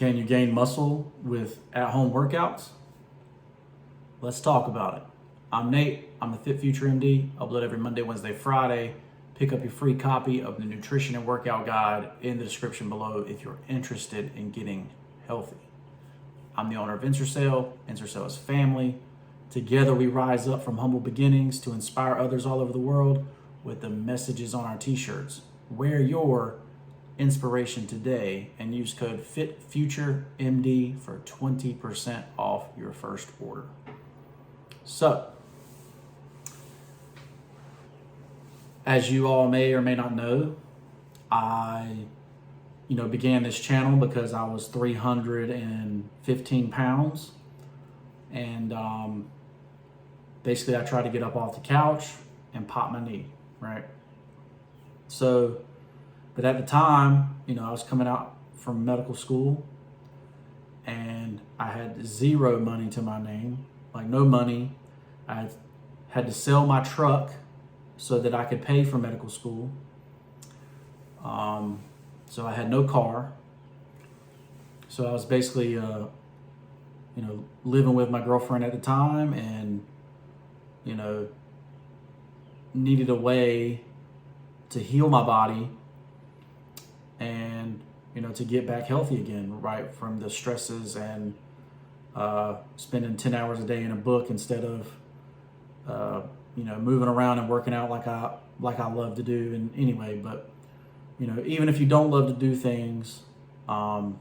Can you gain muscle with at-home workouts? Let's talk about it. I'm Nate. I'm the FitFutureMD. Upload every Monday, Wednesday, Friday. Pick up your free copy of the nutrition and workout guide in the description below if you're interested in getting healthy. I'm the owner of Ensorsale. Ensorsale is family. Together we rise up from humble beginnings to inspire others all over the world with the messages on our t-shirts. Wear your inspiration today and use code FitFutureMD for 20% off your first order. So, as you all may or may not know, I began this channel because I was 315 pounds, and basically I tried to get up off the couch and pop my knee, right? So, but at the time, I was coming out from medical school and I had zero money to my name, like no money. I had to sell my truck so that I could pay for medical school. So I had no car. So I was basically, living with my girlfriend at the time and, needed a way to heal my body and, to get back healthy again, right? From the stresses and spending 10 hours a day in a book instead of, moving around and working out like I love to do. And anyway, but, even if you don't love to do things, the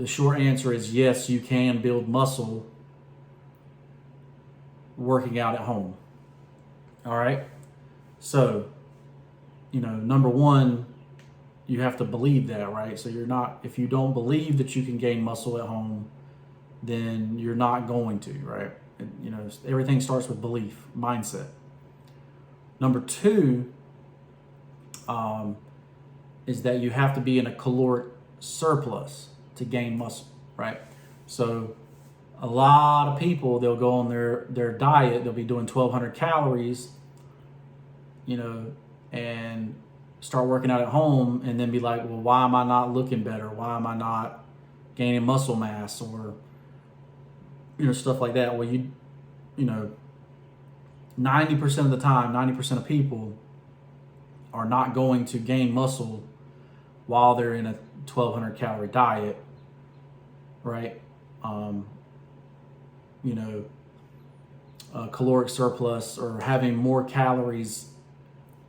short answer is yes, you can build muscle working out at home. All right. So, number one, you have to believe that, right? So if you don't believe that you can gain muscle at home, then you're not going to, right? Everything starts with belief, mindset. Number two, is that you have to be in a caloric surplus to gain muscle, right? So a lot of people, they'll go on their diet, they'll be doing 1,200 calories, and start working out at home and then be like, well, why am I not looking better? Why am I not gaining muscle mass or, stuff like that? Well, 90% of the time, 90% of people are not going to gain muscle while they're in a 1,200 calorie diet, right? Caloric surplus or having more calories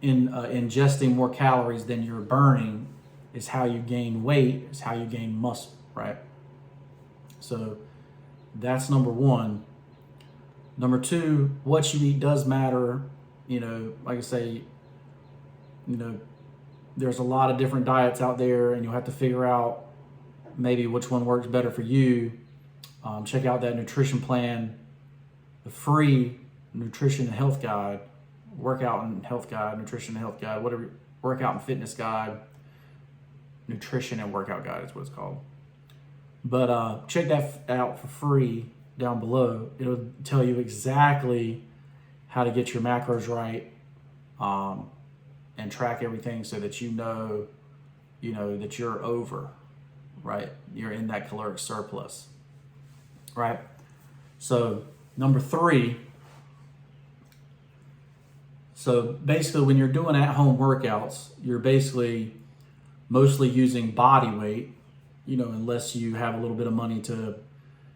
ingesting more calories than you're burning is how you gain weight, is how you gain muscle, right? So that's number one. Number two, what you eat does matter. Like I say, there's a lot of different diets out there and you'll have to figure out maybe which one works better for you. Check out that nutrition plan, the free nutrition and health guide, workout and health guide, nutrition and health guide, whatever, workout and fitness guide, nutrition and workout guide is what it's called. But check that out for free down below. It'll tell you exactly how to get your macros right, and track everything so that that you're over, right? You're in that caloric surplus, right? So number three, so basically when you're doing at-home workouts, you're basically mostly using body weight, unless you have a little bit of money to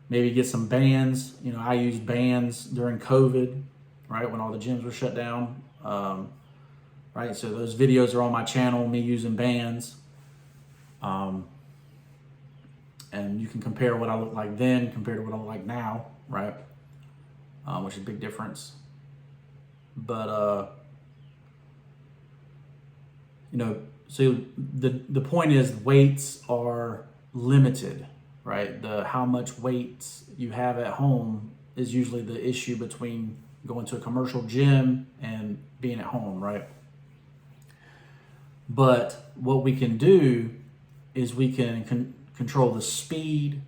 maybe get some bands. I used bands during COVID, right? When all the gyms were shut down, right? So those videos are on my channel, me using bands. And you can compare what I look like then compared to what I look like now, right? Which is a big difference. But, so the point is weights are limited, right? How much weight you have at home is usually the issue between going to a commercial gym and being at home, right? But what we can do is we can control the speed,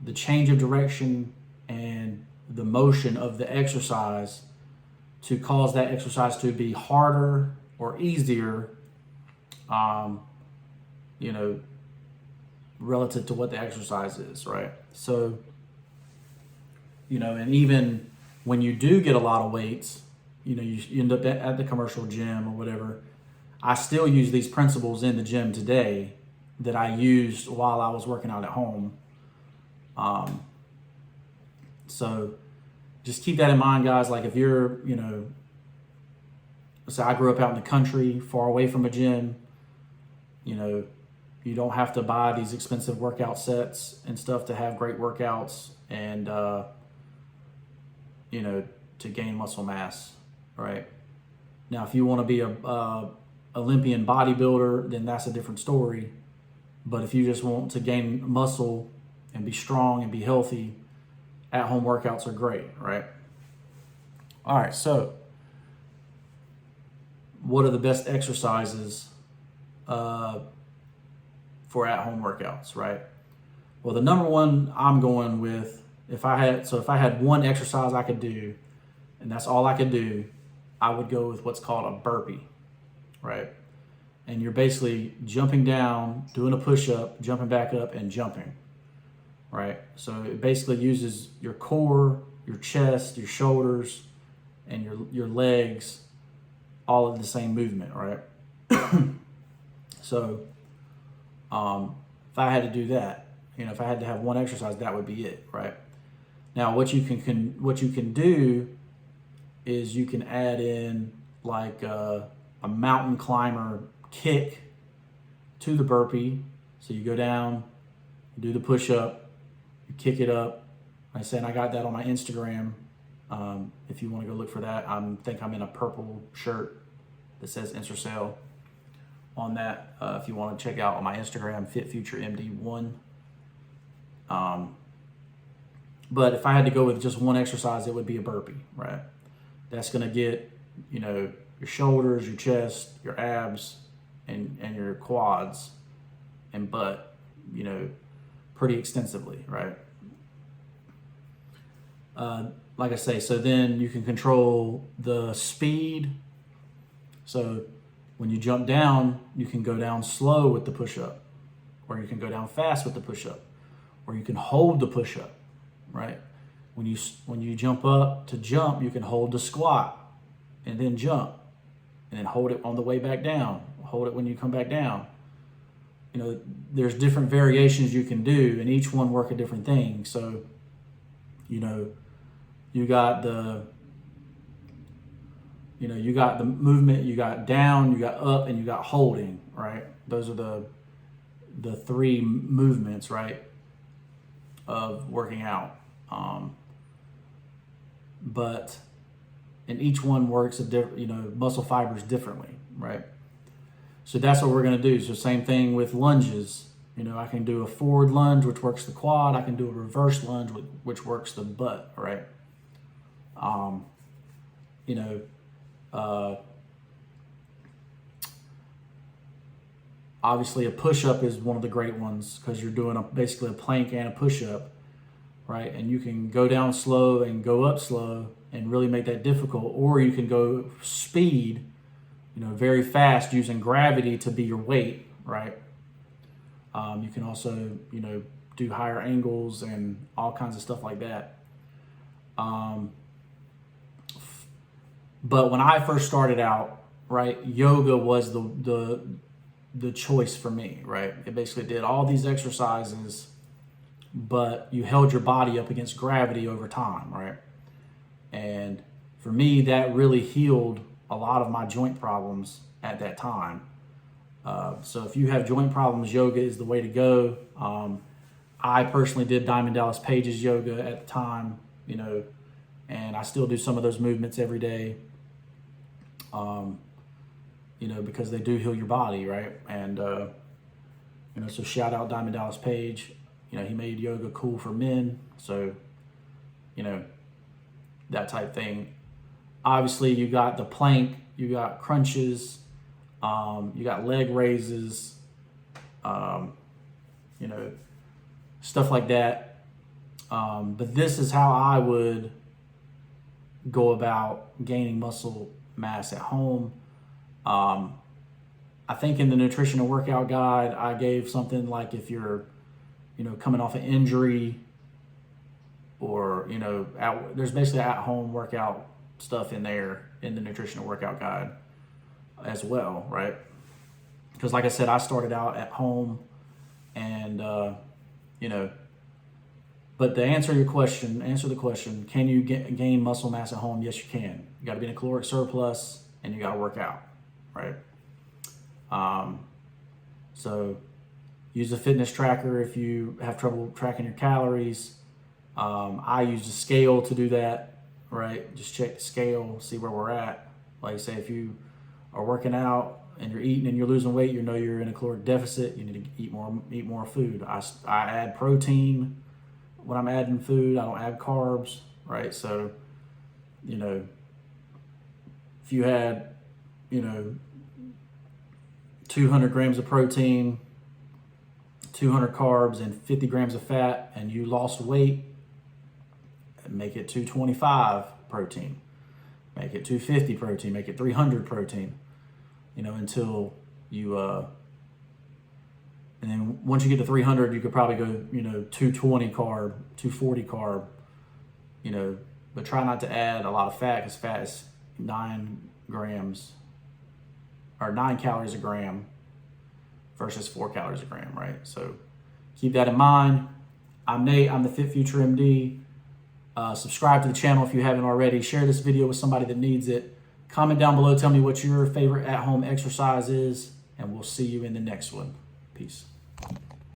the change of direction, and the motion of the exercise to cause that exercise to be harder or easier, relative to what the exercise is, right? So, and even when you do get a lot of weights, you end up at the commercial gym or whatever, I still use these principles in the gym today that I used while I was working out at home. So just keep that in mind, guys. Like if you're, say I grew up out in the country, far away from a gym, you don't have to buy these expensive workout sets and stuff to have great workouts and, to gain muscle mass, right? Now, if you want to be a Olympian bodybuilder, then that's a different story. But if you just want to gain muscle and be strong and be healthy, at-home workouts are great, right? All right, so what are the best exercises for at-home workouts, right? Well, the number one I'm going with, if I had one exercise I could do, and that's all I could do, I would go with what's called a burpee, right? And you're basically jumping down, doing a push-up, jumping back up, and jumping, right? So it basically uses your core, your chest, your shoulders, and your legs, all in the same movement, right? So if I had to do that, if I had to have one exercise, that would be it, right? Now, what you can do is you can add in like a mountain climber kick to the burpee. So you go down, you do the push-up, you kick it up. Like I said, I got that on my Instagram. If you want to go look for that, I think I'm in a purple shirt that says Ensorsale on that. If you want to check out on my Instagram, FitFutureMD1. But if I had to go with just one exercise, it would be a burpee, right? That's going to get, your shoulders, your chest, your abs, and your quads and butt, pretty extensively, right? Like I say, so then you can control the speed. So when you jump down, you can go down slow with the push-up, or you can go down fast with the push-up, or you can hold the push-up, right? When you jump up to jump, you can hold the squat and then jump, and then hold it on the way back down. Hold it when you come back down. There's different variations you can do, and each one work a different thing. So, you got the movement, you got down, you got up, and you got holding, right? Those are the three movements, right, of working out. And each one works muscle fibers differently, right? So that's what we're going to do. So same thing with lunges. I can do a forward lunge, which works the quad. I can do a reverse lunge, which works the butt, right? Obviously a push-up is one of the great ones because you're doing basically a plank and a push-up, right? And you can go down slow and go up slow and really make that difficult, or you can go speed, very fast using gravity to be your weight, right? You can also, do higher angles and all kinds of stuff like that. But when I first started out, right, yoga was the choice for me, right? It basically did all these exercises, but you held your body up against gravity over time, right? And for me, that really healed a lot of my joint problems at that time. So if you have joint problems, yoga is the way to go. I personally did Diamond Dallas Page's yoga at the time, and I still do some of those movements every day, because they do heal your body, right? And, so shout out Diamond Dallas Page. He made yoga cool for men. So, that type thing. Obviously, you got the plank, you got crunches, you got leg raises, stuff like that. But this is how I would go about gaining muscle mass at home. I think in the nutrition and workout guide, I gave something like if you're coming off an injury, or, there's basically at-home workout stuff in there in the nutritional workout guide as well, right? Because like I said, I started out at home, and, but to answer the question, can you gain muscle mass at home? Yes, you can. You got to be in a caloric surplus, and you got to work out, right? So use a fitness tracker if you have trouble tracking your calories. I use a scale to do that, right? Just check the scale, see where we're at. Like I say, if you are working out and you're eating and you're losing weight, you're in a caloric deficit. You need to eat more food. I add protein when I'm adding food. I don't add carbs, right? So, if you had, 200 grams of protein, 200 carbs, and 50 grams of fat, and you lost weight, make it 225 protein, make it 250 protein, make it 300 protein, until you, and then once you get to 300, you could probably go, 220 carb, 240 carb, but try not to add a lot of fat, because fat is 9 calories a gram versus 4 calories a gram, right? So keep that in mind. I'm Nate, I'm the FitFutureMD. Subscribe to the channel if you haven't already. Share this video with somebody that needs it. Comment down below, tell me what your favorite at-home exercise is, and we'll see you in the next one. Peace.